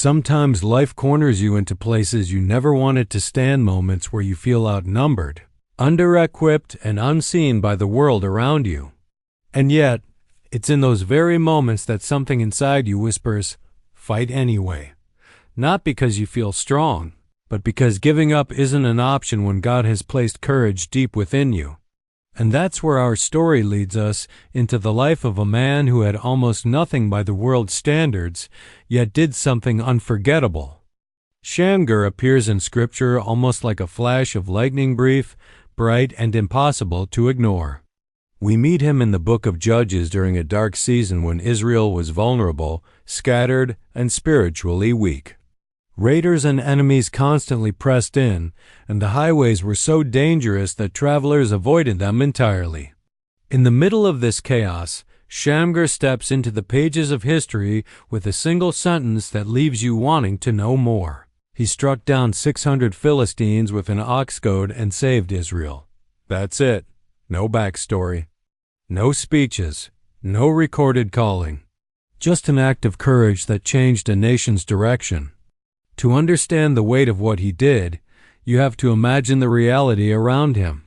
Sometimes life corners you into places you never wanted to stand, moments where you feel outnumbered, under-equipped, and unseen by the world around you. And yet, it's in those very moments that something inside you whispers, "Fight anyway." Not because you feel strong, but because giving up isn't an option when God has placed courage deep within you. And that's where our story leads us, into the life of a man who had almost nothing by the world's standards, yet did something unforgettable. Shamgar appears in Scripture almost like a flash of lightning, brief, bright, and impossible to ignore. We meet him in the book of Judges during a dark season when Israel was vulnerable, scattered, and spiritually weak. Raiders and enemies constantly pressed in, and the highways were so dangerous that travelers avoided them entirely. In the middle of this chaos, Shamgar steps into the pages of history with a single sentence that leaves you wanting to know more. He struck down 600 Philistines with an ox goad and saved Israel. That's it. No backstory. No speeches. No recorded calling. Just an act of courage that changed a nation's direction. To understand the weight of what he did, you have to imagine the reality around him.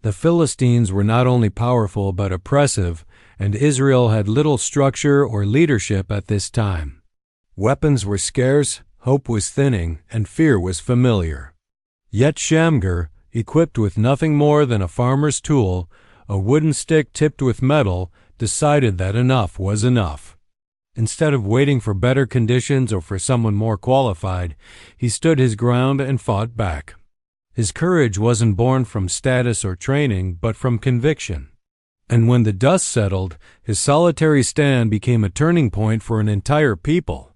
The Philistines were not only powerful but oppressive, and Israel had little structure or leadership at this time. Weapons were scarce, hope was thinning, and fear was familiar. Yet Shamgar, equipped with nothing more than a farmer's tool, a wooden stick tipped with metal, decided that enough was enough. Instead of waiting for better conditions or for someone more qualified, he stood his ground and fought back. His courage wasn't born from status or training, but from conviction. And when the dust settled, his solitary stand became a turning point for an entire people.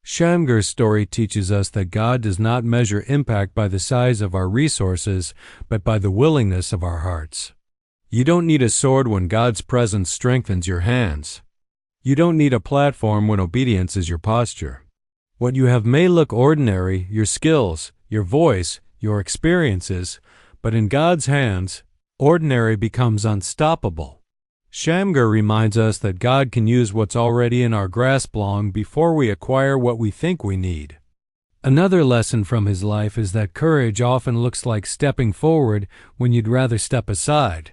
Shamgar's story teaches us that God does not measure impact by the size of our resources, but by the willingness of our hearts. You don't need a sword when God's presence strengthens your hands. You don't need a platform when obedience is your posture. What you have may look ordinary, your skills, your voice, your experiences, but in God's hands, ordinary becomes unstoppable. Shamgar reminds us that God can use what's already in our grasp long before we acquire what we think we need. Another lesson from his life is that courage often looks like stepping forward when you'd rather step aside.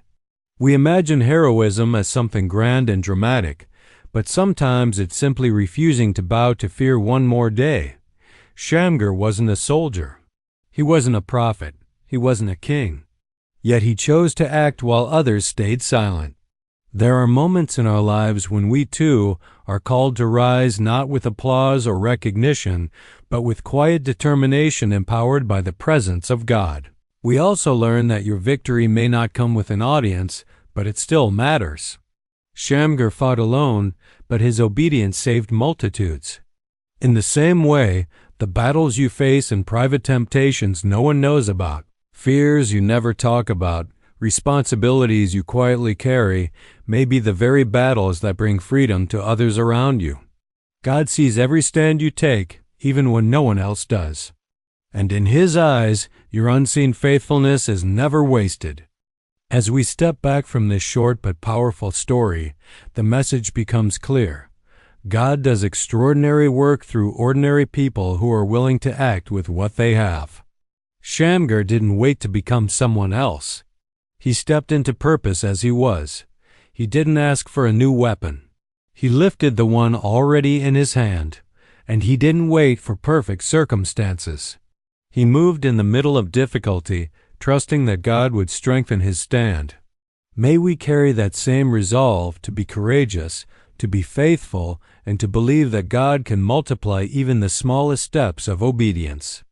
We imagine heroism as something grand and dramatic, but sometimes it's simply refusing to bow to fear one more day. Shamgar wasn't a soldier. He wasn't a prophet. He wasn't a king. Yet he chose to act while others stayed silent. There are moments in our lives when we too are called to rise not with applause or recognition, but with quiet determination empowered by the presence of God. We also learn that your victory may not come with an audience, but it still matters. Shamgar fought alone, but his obedience saved multitudes. In the same way, the battles you face and private temptations no one knows about, fears you never talk about, responsibilities you quietly carry, may be the very battles that bring freedom to others around you. God sees every stand you take, even when no one else does. And in His eyes, your unseen faithfulness is never wasted. As we step back from this short but powerful story, the message becomes clear. God does extraordinary work through ordinary people who are willing to act with what they have. Shamgar didn't wait to become someone else. He stepped into purpose as he was. He didn't ask for a new weapon. He lifted the one already in his hand, and he didn't wait for perfect circumstances. He moved in the middle of difficulty, trusting that God would strengthen his stand. May we carry that same resolve to be courageous, to be faithful, and to believe that God can multiply even the smallest steps of obedience.